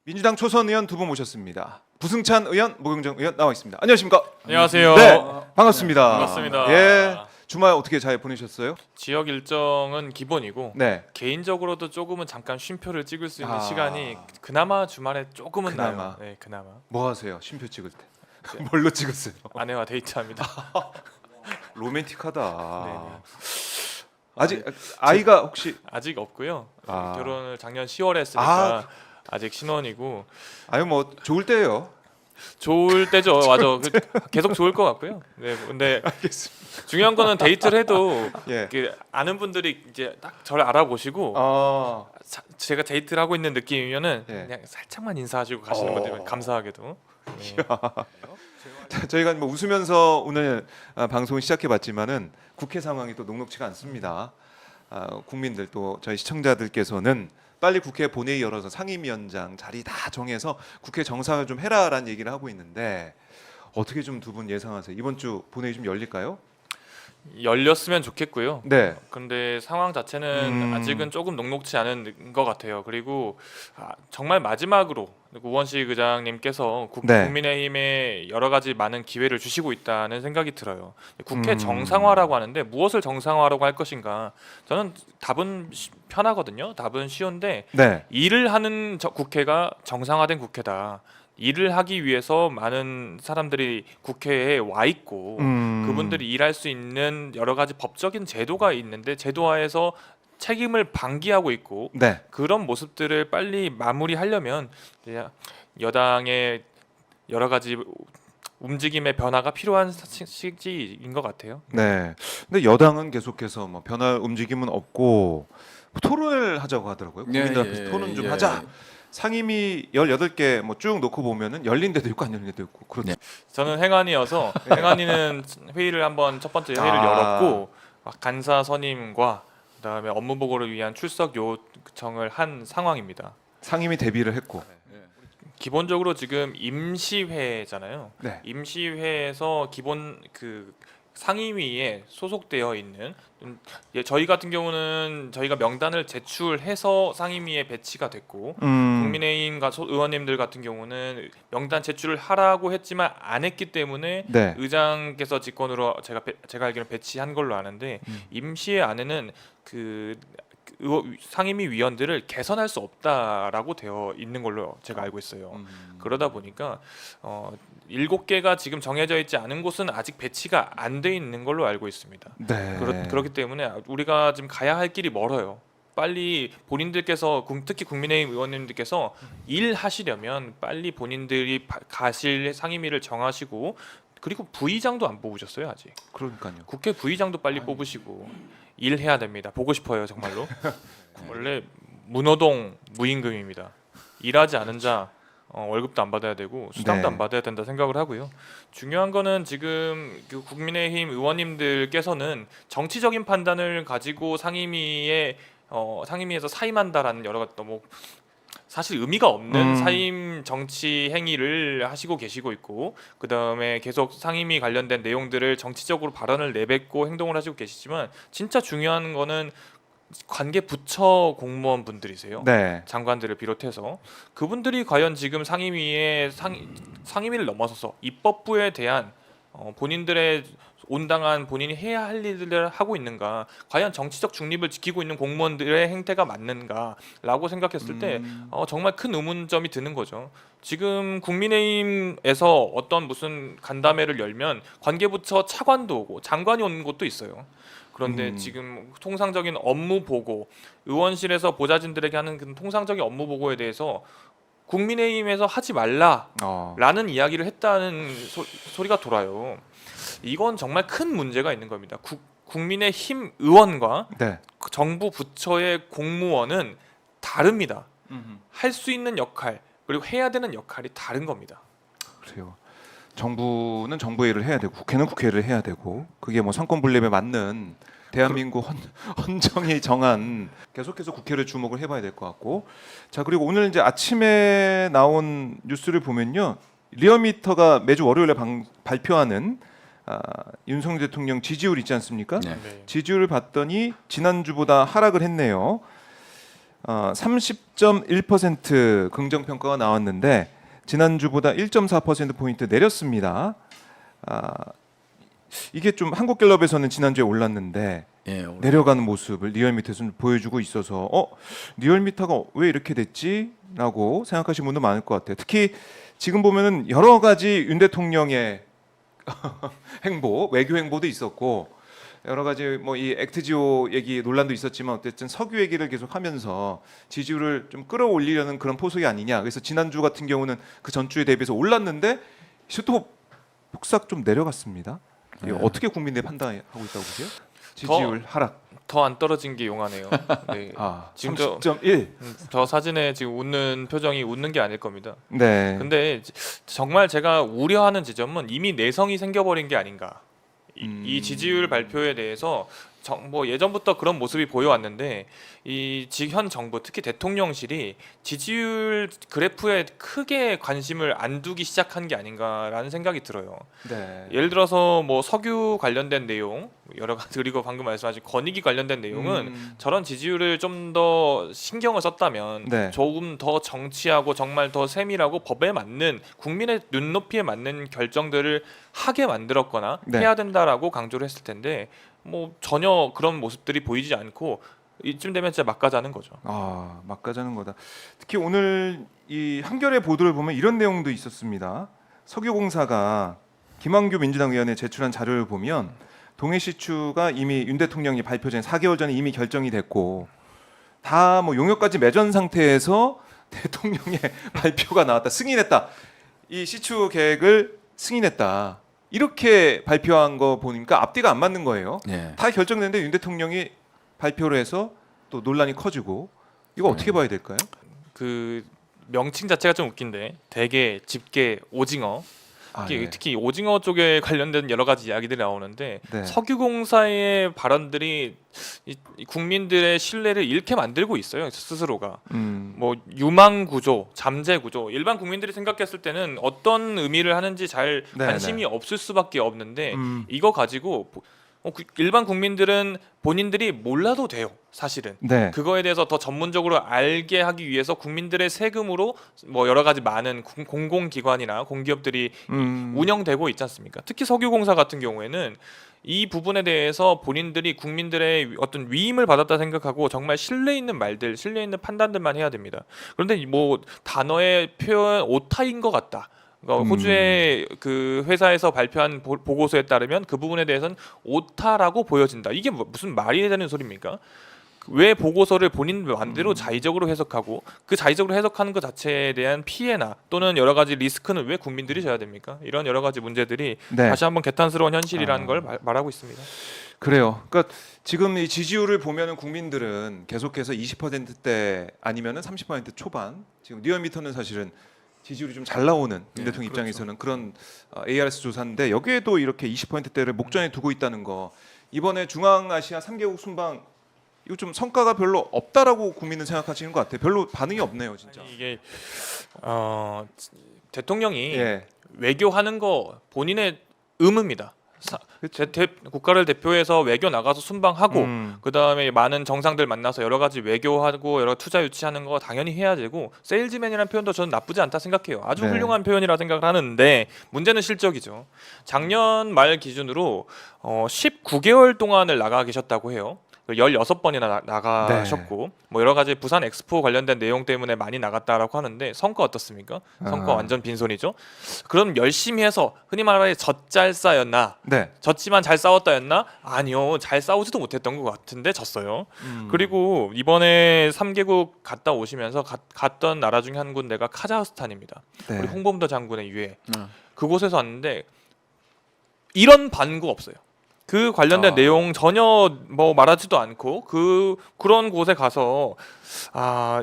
민주당 초선 의원 두 분 모셨습니다. 부승찬 의원, 모경정 의원 나와 있습니다. 안녕하십니까? 안녕하세요. 네, 반갑습니다. 반갑습니다. 예, 주말 어떻게 잘 보내셨어요? 지역 일정은 기본이고 네, 개인적으로도 조금은 잠깐 쉼표를 찍을 수 있는 아. 시간이 그나마 주말에 조금은 그나마. 나요. 네, 그나마. 뭐 하세요? 쉼표 찍을 때 뭘로 찍었어요? 아내와 데이트합니다. 로맨틱하다. 네네. 아직 아이가 혹시 아직 없고요. 아. 결혼을 작년 10월에 했으니까 아직 신혼이고 아유 뭐 좋을 때예요. 좋을 때죠. 맞아. 계속 좋을 것 같고요. 네, 근데 알겠습니다. 중요한 거는 데이트를 해도 예. 아는 분들이 이제 딱 저를 알아보시고 아, 제가 데이트를 하고 있는 느낌이면은 예. 그냥 살짝만 인사하시고 가시는 분들이 감사하게도. 네. 자, 저희가 뭐 웃으면서 오늘 방송을 시작해봤지만은 국회 상황이 또 녹록치가 않습니다. 국민들 또 저희 시청자들께서는 빨리 국회 본회의 열어서 상임위원장 자리 다 정해서 국회 정상을 좀 해라라는 얘기를 하고 있는데 어떻게 좀 두 분 예상하세요? 이번 주 본회의 좀 열릴까요? 열렸으면 좋겠고요. 네. 근데 상황 자체는 아직은 조금 녹록치 않은 것 같아요. 그리고 정말 마지막으로 우원식 의장님께서 네. 국민의힘에 여러 가지 많은 기회를 주시고 있다는 생각이 들어요. 국회 정상화라고 하는데 무엇을 정상화라고 할 것인가? 저는 답은 편하거든요. 답은 쉬운데 네. 일을 하는 국회가 정상화된 국회다. 일을 하기 위해서 많은 사람들이 국회에 와 있고 그분들이 일할 수 있는 여러 가지 법적인 제도가 있는데 제도화에서 책임을 방기하고 있고 네. 그런 모습들을 빨리 마무리하려면 여당의 여러 가지 움직임의 변화가 필요한 시기인 것 같아요. 네. 근데 여당은 계속해서 뭐 변할 움직임은 없고 토론을 하자고 하더라고요. 국민들 앞에서 토론 좀 하자. 상임위 18개 뭐 쭉 놓고 보면은 열린 데도 있고 안 열린 데도 있고 그렇죠. 저는 행안위여서 행안위는 회의를 한번 첫 번째 회의를 열었고 간사 선임과 그다음에 업무 보고를 위한 출석 요청을 한 상황입니다. 상임위 대비를 했고. 기본적으로 지금 임시회잖아요. 네. 임시회에서 기본 상임위에 소속되어 있는 저희 같은 경우는 저희가 명단을 제출해서 상임위에 배치가 됐고 국민의힘 의원님들 같은 경우는 명단 제출을 하라고 했지만 안 했기 때문에 네. 의장께서 직권으로 제가 알기로는 배치한 걸로 아는데 임시회 안에는 상임위 위원들을 개선할 수 없다라고 되어 있는 걸로 제가 알고 있어요. 그러다 보니까 7개가 지금 정해져 있지 않은 곳은 아직 배치가 안 돼 있는 걸로 알고 있습니다. 네. 그렇기 때문에 우리가 지금 가야 할 길이 멀어요. 빨리 본인들께서 특히 국민의힘 의원님들께서 일하시려면 빨리 본인들이 가실 상임위를 정하시고 그리고 부의장도 안 뽑으셨어요 아직. 그러니까요. 국회 부의장도 빨리 뽑으시고 일해야 됩니다. 보고 싶어요 정말로. 원래 무노동 무임금입니다. 일하지 않은 자 월급도 안 받아야 되고 수당도 네. 안 받아야 된다 생각을 하고요. 중요한 거는 지금 국민의힘 의원님들께서는 정치적인 판단을 가지고 상임위에서 사임한다라는 여러 가지 너무 사실 의미가 없는 사임 정치 행위를 하시고 계시고 있고 그 다음에 계속 상임위 관련된 내용들을 정치적으로 발언을 내뱉고 행동을 하시고 계시지만 진짜 중요한 거는 관계 부처 공무원 분들이세요. 네. 장관들을 비롯해서 그분들이 과연 지금 상임위를 넘어서서 입법부에 대한 본인들의 온당한 본인이 해야 할 일들을 하고 있는가, 과연 정치적 중립을 지키고 있는 공무원들의 행태가 맞는가라고 생각했을 때 정말 큰 의문점이 드는 거죠. 지금 국민의힘에서 어떤 무슨 간담회를 열면 관계부처 차관도 오고 장관이 오는 곳도 있어요. 그런데 지금 통상적인 업무 보고 의원실에서 보좌진들에게 하는 그 통상적인 업무 보고에 대해서 국민의힘에서 하지 말라라는 이야기를 했다는 소리가 돌아요. 이건 정말 큰 문제가 있는 겁니다. 국민의힘 의원과 네. 정부 부처의 공무원은 다릅니다. 할 수 있는 역할 그리고 해야 되는 역할이 다른 겁니다. 그래요. 정부는 정부 일을 해야 되고 국회는 국회 일을 해야 되고 그게 뭐 상권 분립에 맞는 대한민국 헌정이 정한 계속해서 국회를 주목을 해봐야 될 것 같고 자 그리고 오늘 이제 아침에 나온 뉴스를 보면요 리얼미터가 매주 월요일에 발표하는 윤석열 대통령 지지율 있지 않습니까? 네. 네. 지지율을 봤더니 지난주보다 하락을 했네요. 30.1% 긍정 평가가 나왔는데 지난주보다 1.4% 포인트 내렸습니다. 이게 좀 한국갤럽에서는 지난주에 올랐는데 예, 내려가는 모습을 리얼미터에서는 보여주고 있어서 리얼미터가 왜 이렇게 됐지?라고 생각하시는 분도 많을 것 같아요. 특히 지금 보면은 여러 가지 윤 대통령의 행보, 외교 행보도 있었고 여러 가지 뭐 이 액트지오 얘기 논란도 있었지만 어쨌든 석유 얘기를 계속하면서 지지율을 좀 끌어올리려는 그런 포석이 아니냐. 그래서 지난주 같은 경우는 그 전주에 대비해서 올랐는데 또 폭삭 좀 내려갔습니다. 이거 네. 어떻게 국민들이 판단하고 있다고 보세요? 지지율 하락. 더 안 떨어진 게 용하네요. 네. 지금 30.1. 저 사진에 지금 웃는 표정이 웃는 게 아닐 겁니다. 네. 근데 정말 제가 우려하는 지점은 이미 내성이 생겨버린 게 아닌가. 이 지지율 발표에 대해서 뭐 예전부터 그런 모습이 보여왔는데 이 현 정부 특히 대통령실이 지지율 그래프에 크게 관심을 안 두기 시작한 게 아닌가라는 생각이 들어요. 네. 예를 들어서 뭐 석유 관련된 내용 여러 가지 그리고 방금 말씀하신 권익위 관련된 내용은 저런 지지율을 좀 더 신경을 썼다면 네. 조금 더 정치하고 정말 더 세밀하고 법에 맞는 국민의 눈높이에 맞는 결정들을 하게 만들었거나 네. 해야 된다라고 강조를 했을 텐데 뭐 전혀 그런 모습들이 보이지 않고 이쯤 되면 진짜 막가자는 거죠. 막가자는 거다. 특히 오늘 이 한겨레 보도를 보면 이런 내용도 있었습니다. 석유공사가 김한규 민주당 의원에 제출한 자료를 보면 동해 시추가 이미 윤 대통령이 발표 전에 4개월 전에 이미 결정이 됐고 다 뭐 용역까지 맺은 상태에서 대통령의 발표가 나왔다. 승인했다. 이 시추 계획을 승인했다. 이렇게 발표한 거 보니까 앞뒤가 안 맞는 거예요. 예. 다 결정됐는데 윤 대통령이 발표를 해서 또 논란이 커지고 이거 어떻게 봐야 될까요? 그 명칭 자체가 좀 웃긴데 대게, 집게, 오징어 네. 특히 오징어 쪽에 관련된 여러 가지 이야기들이 나오는데 네. 석유공사의 발언들이 이 국민들의 신뢰를 잃게 만들고 있어요 스스로가. 뭐 유망 구조, 잠재 구조 일반 국민들이 생각했을 때는 어떤 의미를 하는지 잘 네, 관심이 없을 수밖에 없는데 이거 가지고 일반 국민들은 본인들이 몰라도 돼요 사실은. 네. 그거에 대해서 더 전문적으로 알게 하기 위해서 국민들의 세금으로 뭐 여러 가지 많은 공공기관이나 공기업들이 운영되고 있지 않습니까? 특히 석유공사 같은 경우에는 이 부분에 대해서 본인들이 국민들의 어떤 위임을 받았다 생각하고 정말 신뢰 있는 말들, 신뢰 있는 판단들만 해야 됩니다. 그런데 뭐 단어의 표현 오타인 것 같다. 그러니까 호주의 그 회사에서 발표한 보고서에 따르면 그 부분에 대해서는 오타라고 보여진다. 이게 무슨 말이 되는 소리입니까? 왜 보고서를 본인 마음대로 자의적으로 해석하고 그 자의적으로 해석하는 것 자체에 대한 피해나 또는 여러 가지 리스크는 왜 국민들이 져야 됩니까? 이런 여러 가지 문제들이 네. 다시 한번 개탄스러운 현실이라는 걸 말하고 있습니다. 그래요. 그러니까 지금 이 지지율을 보면은 국민들은 계속해서 20%대 아니면은 30% 초반. 지금 리얼미터는 사실은 지지율이 좀 잘 나오는 윤 대통령 입장에서는 그런 ARS 조사인데 여기에도 이렇게 20%대를 목전에 두고 있다는 거. 이번에 중앙아시아 3개국 순방 이거 좀 성과가 별로 없다라고 국민은 생각하시는 것 같아요. 별로 반응이 없네요, 진짜. 아니, 이게 대통령이 예. 외교하는 거 본인의 의무입니다. 국가를 대표해서 외교 나가서 순방하고 그 다음에 많은 정상들 만나서 여러 가지 외교하고 여러 투자 유치하는 거 당연히 해야 되고 세일즈맨이라는 표현도 저는 나쁘지 않다 생각해요. 아주 네. 훌륭한 표현이라 생각을 하는데 문제는 실적이죠. 작년 말 기준으로 19개월 동안을 나가 계셨다고 해요. 16번이나 나가셨고 뭐 여러 가지 부산 엑스포 관련된 내용 때문에 많이 나갔다라고 하는데 성과 어떻습니까? 성과 완전 빈손이죠. 그럼 열심히 해서 흔히 말하는 젖잘싸였나? 네. 졌지만 잘 싸웠다였나? 아니요. 잘 싸우지도 못했던 것 같은데 졌어요. 그리고 이번에 3개국 갔다 오시면서 갔던 나라 중에 한 군데가 카자흐스탄입니다. 네. 우리 홍범도 장군의 유해. 그곳에서 왔는데 이런 반구 없어요. 그 관련된 내용 전혀 뭐 말하지도 않고 그런 곳에 가서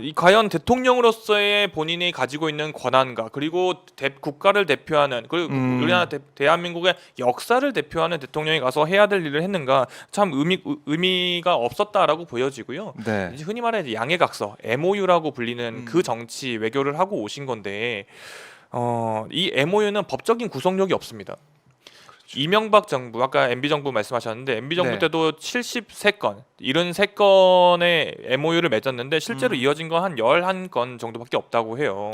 이 과연 대통령으로서의 본인이 가지고 있는 권한과 그리고 국가를 대표하는 그리고 우리나라 대한민국의 역사를 대표하는 대통령이 가서 해야 될 일을 했는가 참 의미가 없었다라고 보여지고요. 네. 이제 흔히 말해 양해각서 MOU라고 불리는 그 정치 외교를 하고 오신 건데 이 MOU는 법적인 구속력이 없습니다. 이명박 정부 아까 MB 정부 말씀하셨는데 MB 정부 네. 때도 73건 73건의 MOU를 맺었는데 실제로 이어진 건 한 11건 정도밖에 없다고 해요.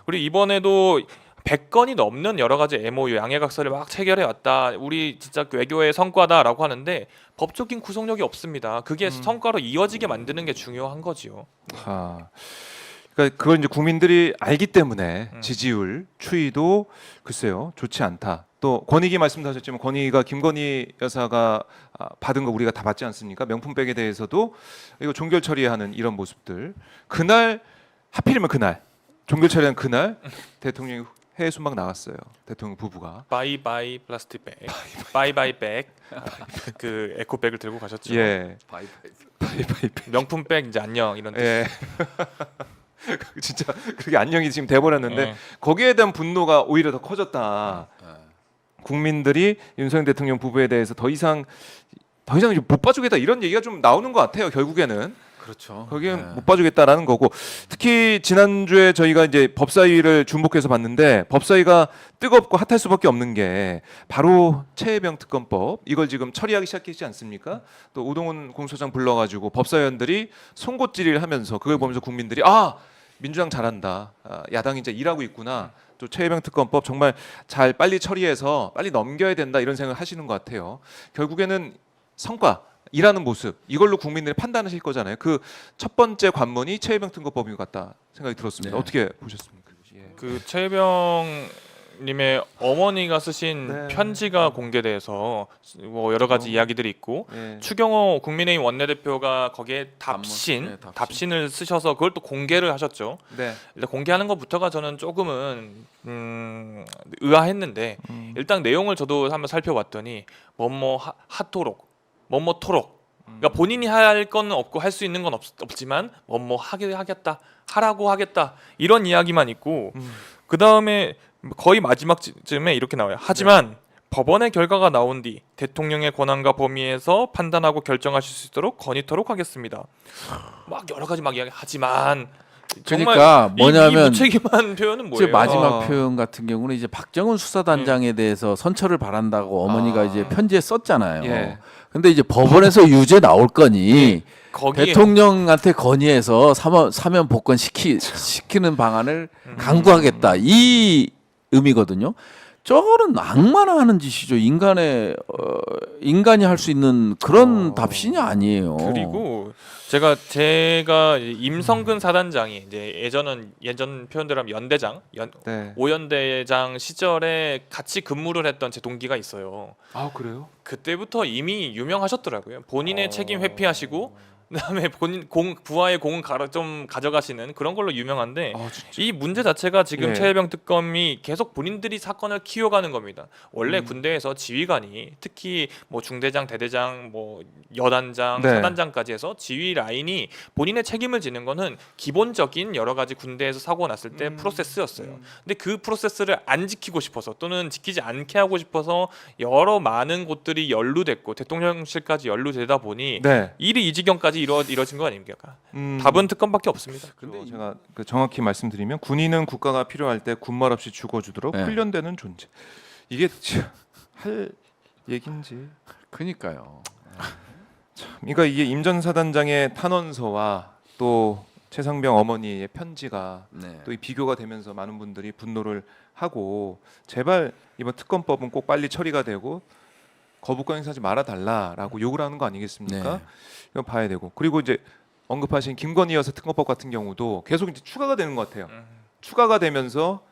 그리고 이번에도 100건이 넘는 여러 가지 MOU 양해각서를 막 체결해 왔다. 우리 진짜 외교의 성과다라고 하는데 법적인 구속력이 없습니다. 그게 성과로 이어지게 만드는 게 중요한 거지요. 아, 그러니까 그걸 이제 국민들이 알기 때문에 음. 지지율 추이도 글쎄요 좋지 않다. 또 권익위 말씀하셨지만 권익위가 김건희 여사가 받은 거 우리가 다 받지 않습니까? 명품백에 대해서도 이거 종결 처리하는 이런 모습들. 그날 하필이면 그날 종결 처리한 그날 대통령이 해외 순방 나갔어요. 대통령 부부가. 바이바이 플라스틱백, 바이바이 백, 그 에코백을 들고 가셨죠. 예. 바이바이. 명품백 이제 안녕 이런 뜻. 예. 진짜 그게 안녕이 지금 돼버렸는데 예. 거기에 대한 분노가 오히려 더 커졌다. 국민들이 윤석열 대통령 부부에 대해서 더 이상 이제 못 봐주겠다 이런 얘기가 좀 나오는 것 같아요. 결국에는 그렇죠. 거기에 네. 못 봐주겠다라는 거고 특히 지난주에 저희가 이제 법사위를 주목해서 봤는데 법사위가 뜨겁고 핫할 수밖에 없는 게 바로 최혜병 특검법 이걸 지금 처리하기 시작했지 않습니까? 또 오동훈 공소장 불러가지고 법사위원들이 송곳질을 하면서 그걸 보면서 국민들이 민주당 잘한다. 야당이 이제 일하고 있구나. 또 최혜병 특검법 정말 잘 빨리 처리해서 빨리 넘겨야 된다 이런 생각을 하시는 것 같아요. 결국에는 성과 일하는 모습 이걸로 국민들이 판단하실 거잖아요. 그 첫 번째 관문이 최혜병 특검법인 것 같다 생각이 들었습니다. 네. 어떻게 보셨습니까? 예. 그 최혜병 님의 어머니가 쓰신 네. 편지가 공개돼서 뭐 여러 가지 이야기들이 있고 예. 추경호 국민의힘 원내대표가 거기에 답신. 답신을 쓰셔서 그걸 또 공개를 하셨죠. 네. 일단 공개하는 것부터가 저는 조금은 의아했는데 일단 내용을 저도 한번 살펴봤더니 하토록 뭐뭐토록 그러니까 본인이 할 건 없고 할 수 있는 건 없지만 하겠다 하라고 하겠다 이런 이야기만 있고 그 다음에 거의 마지막쯤에 이렇게 나와요. 하지만 법원의 결과가 나온 뒤 대통령의 권한과 범위에서 판단하고 결정하실 수 있도록 건의토록 하겠습니다. 막 여러 가지 막 이야기 하지만 정말 그러니까 뭐냐면 이 무책임한 표현은 이제 뭐예요? 마지막 표현 같은 경우는 이제 박정훈 수사단장에 대해서 선처를 바란다고 어머니가 이제 편지에 썼잖아요. 예. 근데 이제 법원에서 유죄 나올 거니 거기에 대통령한테 건의해서 사면 복권 시키는 방안을 강구하겠다 이 의미거든요. 저거는 악마나 하는 짓이죠. 인간이 할 수 있는 그런 답신이 아니에요. 그리고 제가 임성근 사단장이 이제 예전 표현대로 하면 연대장 네. 오연대장 시절에 같이 근무를 했던 제 동기가 있어요. 아 그래요? 그때부터 이미 유명하셨더라고요. 본인의 책임 회피하시고 그다음에 부하의 공은 좀 가져가시는 그런 걸로 유명한데 진짜. 이 문제 자체가 지금 예. 최혜병 특검이 계속 본인들이 사건을 키워가는 겁니다. 원래 군대에서 지휘관이 특히 뭐 중대장, 대대장, 뭐 여단장, 네. 사단장까지 해서 지휘 라인이 본인의 책임을 지는 거는 기본적인 여러 가지 군대에서 사고가 났을 때 프로세스였어요. 근데 그 프로세스를 안 지키고 싶어서 또는 지키지 않게 하고 싶어서 여러 많은 곳들이 연루됐고 대통령실까지 연루되다 보니 네. 일이 이 지경까지 이뤄진 거 아닙니까? 음, 답은 특검밖에 없습니다. 근데 제가 정확히 말씀드리면 군인은 국가가 필요할 때 군말 없이 죽어주도록 네. 훈련되는 존재. 이게 할 얘긴지. 그러니까요. 그러니까 이게 임 전 사단장의 탄원서와 또 최상병 어머니의 편지가 네. 또 이 비교가 되면서 많은 분들이 분노를 하고 제발 이번 특검법은 꼭 빨리 처리가 되고 거부권 행사하지 말아 달라라고 요구를 하는 거 아니겠습니까? 네. 이거 봐야 되고 그리고 이제 언급하신 김건희 여사 특검법 같은 경우도 계속 이제 추가가 되는 것 같아요. 추가가 되면서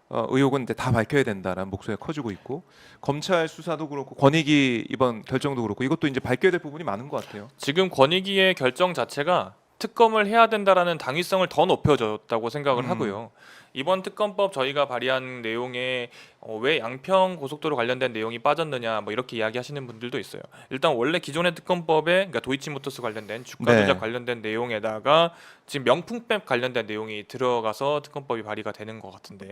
의혹은 이제 다 밝혀야 된다라는 목소리가 커지고 있고 검찰 수사도 그렇고 권익위 이번 결정도 그렇고 이것도 이제 밝혀야 될 부분이 많은 것 같아요. 지금 권익위의 결정 자체가 특검을 해야 된다라는 당위성을 더 높여줬다고 생각을 하고요. 이번 특검법 저희가 발의한 내용에 왜 양평 고속도로 관련된 내용이 빠졌느냐 뭐 이렇게 이야기하시는 분들도 있어요. 일단 원래 기존의 특검법에 그러니까 도이치모터스 관련된 주가 조작 네. 관련된 내용에다가 지금 명품백 관련된 내용이 들어가서 특검법이 발의가 되는 것 같은데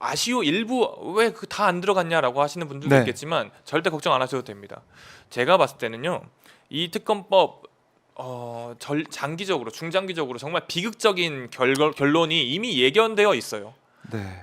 아쉬워 일부 왜 그 다 안 들어갔냐라고 하시는 분들도 네. 있겠지만 절대 걱정 안 하셔도 됩니다. 제가 봤을 때는요 이 특검법 장기적으로 중장기적으로 정말 비극적인 결론이 이미 예견되어 있어요. 네.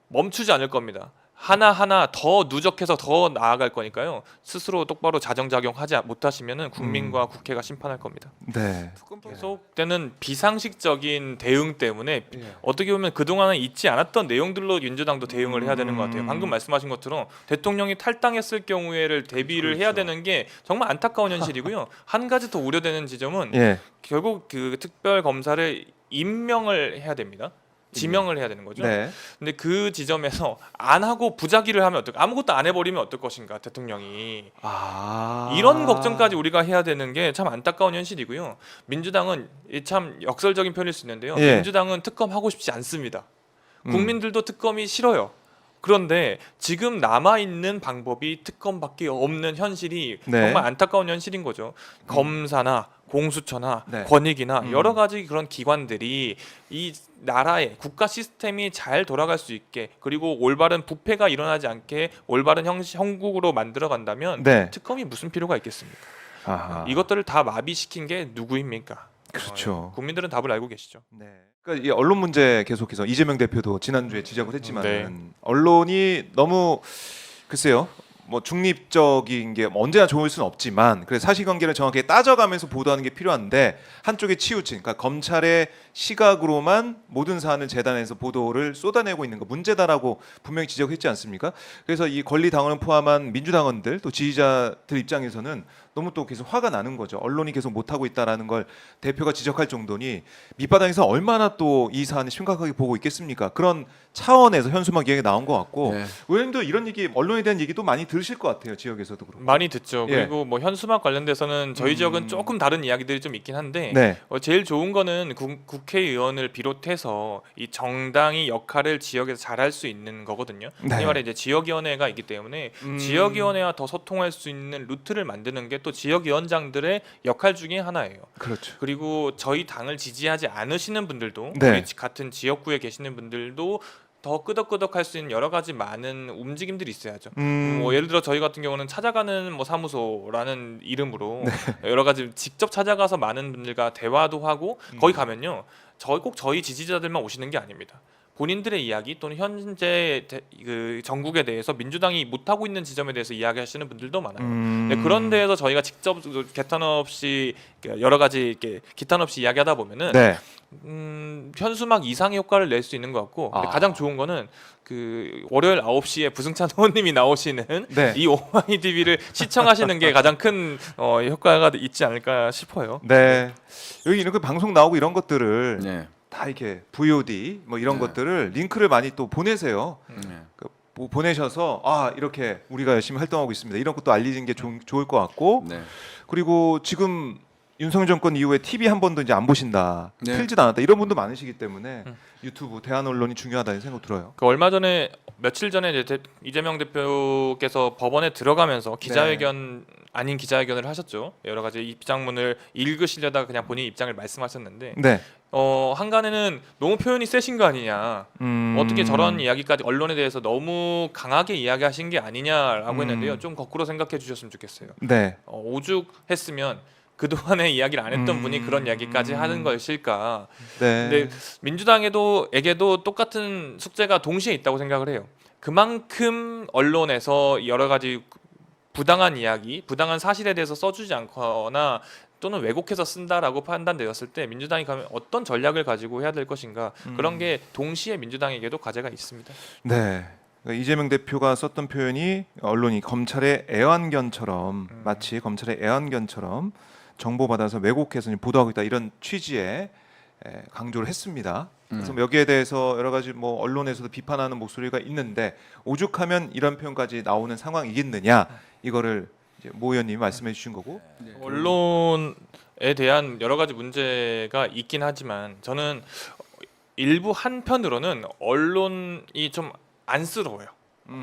멈추지 않을 겁니다. 하나하나 더 누적해서 더 나아갈 거니까요. 스스로 똑바로 자정작용하지 못하시면은 국민과 국회가 심판할 겁니다. 네. 계속되는 비상식적인 대응 때문에 예. 어떻게 보면 그동안은 잊지 않았던 내용들로 민주당도 대응을 해야 되는 것 같아요. 방금 말씀하신 것처럼 대통령이 탈당했을 경우에를 대비를 해야 그렇죠. 되는 게 정말 안타까운 현실이고요. 한 가지 더 우려되는 지점은 예. 결국 그 특별 검사를 임명을 해야 됩니다. 지명을 해야 되는 거죠. 네. 근데 그 지점에서 안 하고 부작위를 하면 아무것도 안 해버리면 어떨 것인가 대통령이 이런 걱정까지 우리가 해야 되는 게 참 안타까운 현실이고요. 민주당은 참 역설적인 편일 수 있는데요. 예. 민주당은 특검 하고 싶지 않습니다. 국민들도 특검이 싫어요. 그런데 지금 남아 있는 방법이 특검밖에 없는 현실이 네. 정말 안타까운 현실인 거죠. 검사나 공수처나 네. 권익이나 여러 가지 그런 기관들이 이 나라의 국가 시스템이 잘 돌아갈 수 있게 그리고 올바른 부패가 일어나지 않게 올바른 형국으로 만들어 간다면 네. 특검이 무슨 필요가 있겠습니까? 아하. 이것들을 다 마비시킨 게 누구입니까? 그렇죠. 국민들은 답을 알고 계시죠. 네. 그러니까 이 언론 문제 계속해서 이재명 대표도 지난주에 지적을 했지만 네. 언론이 너무 글쎄요. 뭐 중립적인 게 언제나 좋을 수는 없지만 그래서 사실관계를 정확하게 따져가면서 보도하는 게 필요한데 한쪽에 치우친 그러니까 검찰의 시각으로만 모든 사안을 재단해서 보도를 쏟아내고 있는 거 문제다라고 분명히 지적했지 않습니까? 그래서 이 권리당원을 포함한 민주당원들 또 지지자들 입장에서는 너무 또 계속 화가 나는 거죠. 언론이 계속 못하고 있다라는 걸 대표가 지적할 정도니 밑바닥에서 얼마나 또 이 사안을 심각하게 보고 있겠습니까? 그런 차원에서 현수막 이야기가 나온 것 같고 네. 의원님도 이런 얘기 언론에 대한 얘기도 많이 들으실 것 같아요. 지역에서도 그렇고. 많이 듣죠. 예. 그리고 뭐 현수막 관련돼서는 저희 지역은 조금 다른 이야기들이 좀 있긴 한데 네. 제일 좋은 거는 국회의원을 비롯해서 이 정당이 역할을 지역에서 잘할 수 있는 거거든요. 네. 이 말에 이제 지역위원회가 있기 때문에 지역위원회와 더 소통할 수 있는 루트를 만드는 게 또 지역위원장들의 역할 중에 하나예요. 그렇죠. 그리고 저희 당을 지지하지 않으시는 분들도 네. 우리 같은 지역구에 계시는 분들도 더 끄덕끄덕할 수 있는 여러 가지 많은 움직임들이 있어야죠. 뭐 예를 들어 저희 같은 경우는 찾아가는 뭐 사무소라는 이름으로 여러 가지 직접 찾아가서 많은 분들과 대화도 하고 거기 가면요, 꼭 저희 지지자들만 오시는 게 아닙니다. 본인들의 이야기 또는 현재 그 정국에 대해서 민주당이 못하고 있는 지점에 대해서 이야기하시는 분들도 많아요. 네, 그런 데에서 저희가 직접 개탄 없이 여러 가지 이렇게 기탄 없이 이야기하다 보면은 네. 현수막 이상의 효과를 낼 수 있는 것 같고 근데 아. 가장 좋은 거는 그 월요일 9시에 부승찬 의원님이 나오시는 네. 이 오마이 TV를 시청하시는 게 가장 큰 효과가 있지 않을까 싶어요. 네. 여기 이렇게 방송 나오고 이런 것들을 네. 다 이렇게 VOD 뭐 이런 네. 것들을 링크를 많이 또 보내세요. 네. 보내셔서 이렇게 우리가 열심히 활동하고 있습니다. 이런 것도 알리는 게 좋을 것 같고 네. 그리고 지금 윤석열 정권 이후에 TV 한 번도 이제 안 보신다, 네. 틀지도 않았다 이런 분도 많으시기 때문에 유튜브 대한 언론이 중요하다는 생각 들어요. 그 얼마 전에 며칠 전에 이제 이재명 대표께서 법원에 들어가면서 기자회견 아닌 기자회견을 하셨죠. 여러 가지 입장문을 읽으시려다가 그냥 본인 입장을 말씀하셨는데 네. 한간에는 너무 표현이 세신 거 아니냐. 어떻게 저런 이야기까지 언론에 대해서 너무 강하게 이야기하신 게 아니냐라고 했는데요. 좀 거꾸로 생각해 주셨으면 좋겠어요. 네. 오죽했으면 그동안의 이야기를 안 했던 분이 그런 이야기까지 하는 것일까. 네. 근데 민주당에게도 똑같은 숙제가 동시에 있다고 생각을 해요. 그만큼 언론에서 여러 가지 부당한 이야기, 부당한 사실에 대해서 써주지 않거나 또는 왜곡해서 쓴다라고 판단되었을 때 민주당이 가면 어떤 전략을 가지고 해야 될 것인가 그런 게 동시에 민주당에게도 과제가 있습니다. 네. 그러니까 이재명 대표가 썼던 표현이 언론이 검찰의 애완견처럼 마치 검찰의 애완견처럼 정보받아서 왜곡해서 보도하고 있다 이런 취지의 강조를 했습니다. 그래서 여기에 대해서 여러 가지 뭐 언론에서도 비판하는 목소리가 있는데 오죽하면 이런 표현까지 나오는 상황이겠느냐 이거를 이제 모 의원님이 말씀해 주신 거고 언론에 대한 여러 가지 문제가 있긴 하지만 저는 일부 한편으로는 언론이 좀 안쓰러워요.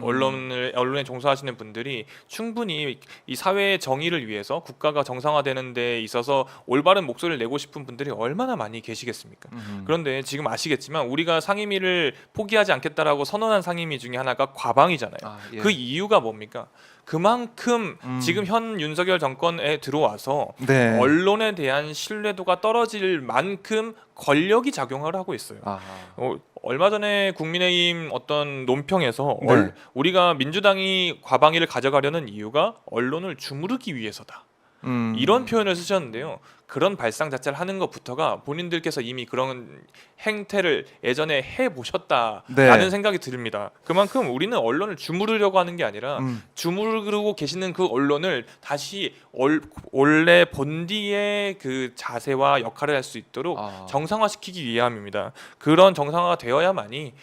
언론에 종사하시는 분들이 충분히 이 사회의 정의를 위해서 국가가 정상화되는 데 있어서 올바른 목소리를 내고 싶은 분들이 얼마나 많이 계시겠습니까? 그런데 지금 아시겠지만 우리가 상임위를 포기하지 않겠다라고 선언한 상임위 중에 하나가 과방이잖아요. 예. 그 이유가 뭡니까? 그만큼 지금 현 윤석열 정권에 들어와서 네. 언론에 대한 신뢰도가 떨어질 만큼 권력이 작용을 하고 있어요. 아하. 얼마 전에 국민의힘 어떤 논평에서 네. 우리가 민주당이 과방위를 가져가려는 이유가 언론을 주무르기 위해서다. 이런 표현을 쓰셨는데요. 그런 발상 자체를 하는 것부터가 본인들께서 이미 그런 행태를 예전에 해보셨다라는 네. 생각이 듭니다. 그만큼 우리는 언론을 주무르려고 하는 게 아니라 주무르고 계시는 그 언론을 다시 원래 본디의 그 자세와 역할을 할 수 있도록 정상화시키기 위함입니다. 그런 정상화가 되어야만이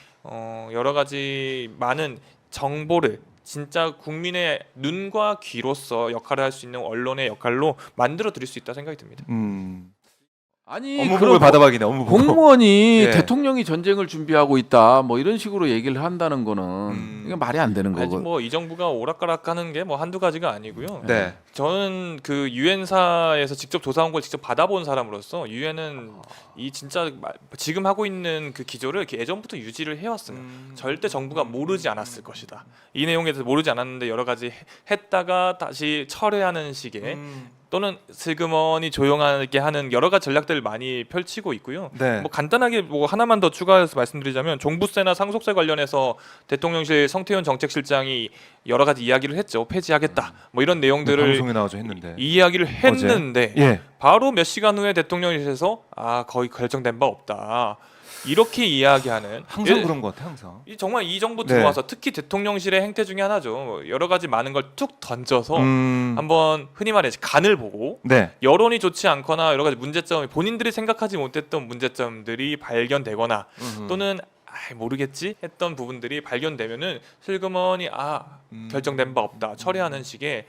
여러 가지 많은 정보를 진짜 국민의 눈과 귀로서 역할을 할 수 있는 언론의 역할로 만들어 드릴 수 있다 생각이 듭니다. 아니 업무복을 받아가기네. 업무복. 공무원이 예. 대통령이 전쟁을 준비하고 있다 뭐 이런 식으로 얘기를 한다는 거는 이게 말이 안 되는 아직 거고. 뭐 이 정부가 오락가락하는 게 뭐 한두 가지가 아니고요. 네. 저는 그 유엔사에서 직접 조사한 걸 직접 받아본 사람으로서 유엔은 이 진짜 지금 하고 있는 그 기조를 이렇게 예전부터 유지를 해왔어요. 절대 정부가 모르지 않았을 것이다. 이 내용에 대해서 모르지 않았는데 여러 가지 했다가 다시 철회하는 식의 또는 슬그머니 조용하게 하는 여러 가지 전략들을 많이 펼치고 있고요. 네. 뭐 간단하게 뭐 하나만 더 추가해서 말씀드리자면 종부세나 상속세 관련해서 대통령실 성태훈 정책실장이 여러 가지 이야기를 했죠. 폐지하겠다. 뭐 이런 내용들을 방송에 나와서 했는데. 이 이야기를 했는데 예. 바로 몇 시간 후에 대통령실에서 거의 결정된 바 없다. 이렇게 이야기하는 항상 그런 것 같아. 항상. 정말 이 정부 네. 들어와서 특히 대통령실의 행태 중에 하나죠. 여러 가지 많은 걸 툭 던져서 음. 한번 흔히 말해 간을 보고 네. 여론이 좋지 않거나 여러 가지 문제점이 본인들이 생각하지 못했던 문제점들이 발견되거나 또는 모르겠지 했던 부분들이 발견되면은 슬그머니 결정된 바 없다 철회하는 식의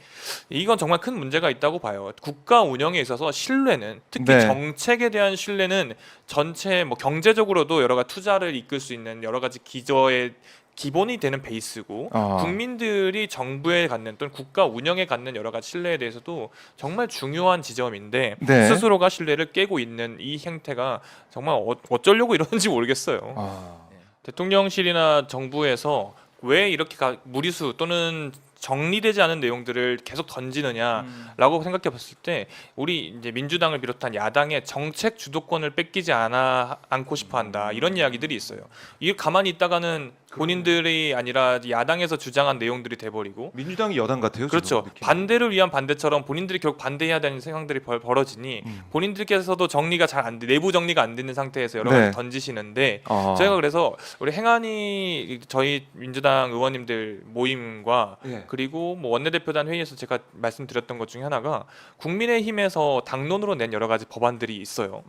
이건 정말 큰 문제가 있다고 봐요. 국가 운영에 있어서 신뢰는 특히 네. 정책에 대한 신뢰는 전체 뭐 경제적으로도 여러 가지 투자를 이끌 수 있는 여러 가지 기저의 기본이 되는 베이스고 국민들이 정부에 갖는 또는 국가 운영에 갖는 여러 가지 신뢰에 대해서도 정말 중요한 지점인데 네. 스스로가 신뢰를 깨고 있는 이 행태가 정말 어쩌려고 이러는지 모르겠어요. 대통령실이나 정부에서 왜 이렇게 무리수 또는 정리되지 않은 내용들을 계속 던지느냐라고 생각해 봤을 때 우리 이제 민주당을 비롯한 야당의 정책 주도권을 뺏기지 않고 싶어 한다. 이런 이야기들이 있어요. 이 가만히 있다가는 본인들이 아니라 야당에서 주장한 내용들이 돼버리고 민주당이 여당 같아요. 그렇죠. 지금 느낌이. 반대를 위한 반대처럼 본인들이 결국 반대해야 되는 상황들이 벌어지니 본인들께서도 정리가 잘 안 돼, 내부 정리가 안 되는 상태에서 여러 가지 네. 던지시는데 저희가 그래서 우리 행안위 저희 민주당 의원님들 모임과 예. 그리고 뭐 원내대표단 회의에서 제가 말씀드렸던 것 중에 하나가 국민의힘에서 당론으로 낸 여러 가지 법안들이 있어요.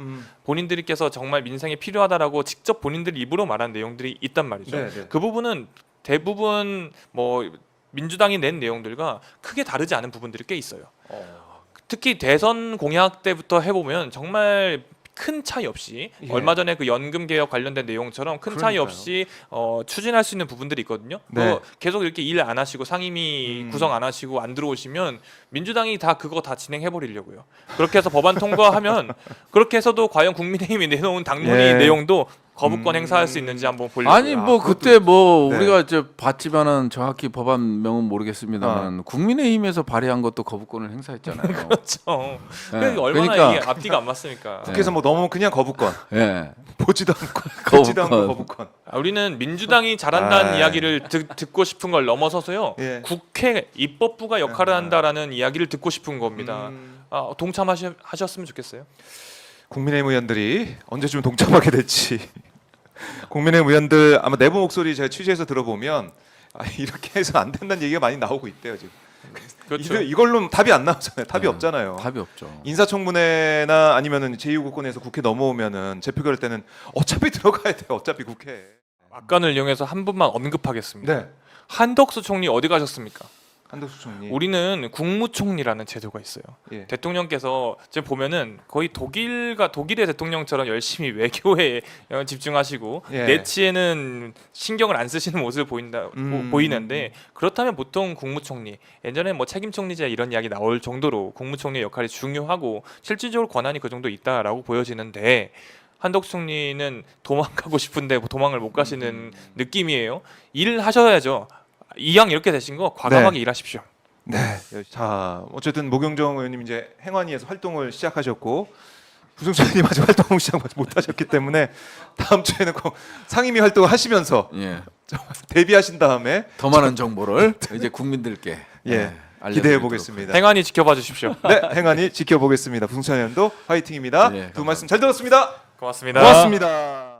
본인들께서 정말 민생에 필요하다라고 직접 본인들 입으로 말한 내용들이 있단 말이죠. 네, 네. 그 부분은 대부분 뭐 민주당이 낸 내용들과 크게 다르지 않은 부분들이 꽤 있어요. 특히 대선 공약 때부터 해보면 정말 큰 차이 없이 예. 얼마 전에 그 연금 개혁 관련된 내용처럼 큰 차이 그러니까요. 없이 추진할 수 있는 부분들이 있거든요. 네. 계속 이렇게 일 안 하시고 상임위 구성 안 하시고 안 들어오시면 민주당이 그거 다 진행해 버리려고요. 그렇게 해서 법안 통과하면 그렇게 해서도 과연 국민의힘이 내놓은 당론이 예. 내용도 거부권 행사할 수 있는지 한번 보려고요. 아니 뭐 그때 뭐 네. 우리가 봤지만은 정확히 법안명은 모르겠습니다만 국민의힘에서 발의한 것도 거부권을 행사했잖아요. 그렇죠. 네. 얼마나 그러니까 이게 앞뒤가 안 맞습니까? 국회에서 뭐 너무 그냥 거부권. 예. 보지도 않고 듣지도 않고 거부권. 우리는 민주당이 잘한다는 이야기를 듣고 싶은 걸 넘어서서요. 예. 국회 입법부가 역할을 한다라는 이야기를 듣고 싶은 겁니다. 동참하셨으면 좋겠어요. 국민의힘 의원들이 언제쯤 동참하게 될지. 국민의힘 의원들 아마 내부 목소리 제가 취재해서 들어보면 이렇게 해서 안 된다는 얘기가 많이 나오고 있대요 지금. 그렇죠. 이걸로 답이 안 나오잖아요. 답이 네. 없잖아요. 답이 없죠. 인사청문회나 아니면은 제2국권에서 국회 넘어오면은 재표결할 때는 어차피 들어가야 돼요. 어차피 국회. 막간을 이용해서 한 분만 언급하겠습니다. 네. 한덕수 총리 어디 가셨습니까? 한덕수 총리. 우리는 국무총리라는 제도가 있어요. 예. 대통령께서 지금 보면은 거의 독일의 대통령처럼 열심히 외교에 집중하시고 예. 내치에는 신경을 안 쓰시는 모습을 보이는데 그렇다면 보통 국무총리 예전에 뭐 책임총리제 이런 이야기 나올 정도로 국무총리의 역할이 중요하고 실질적으로 권한이 그 정도 있다라고 보여지는데 한덕수 총리는 도망가고 싶은데 도망을 못 가시는 느낌이에요. 일을 하셔야죠. 이왕 이렇게 되신 거 과감하게 일하십시오. 네. 자, 어쨌든 모경정 의원님 이제 행안위에서 활동을 시작하셨고 부승수 의원님 아직 활동을 시작 못하셨기 때문에 다음 주에는 꼭 상임위 활동을 하시면서 예. 데뷔하신 다음에 더 많은 정보를 이제 국민들께 예, 알려드리도록 기대해 보겠습니다. 행안위 지켜봐 주십시오. 네, 행안위 지켜보겠습니다. 부승찬 의원도 화이팅입니다. 네, 두 말씀 잘 들었습니다. 고맙습니다. 고맙습니다.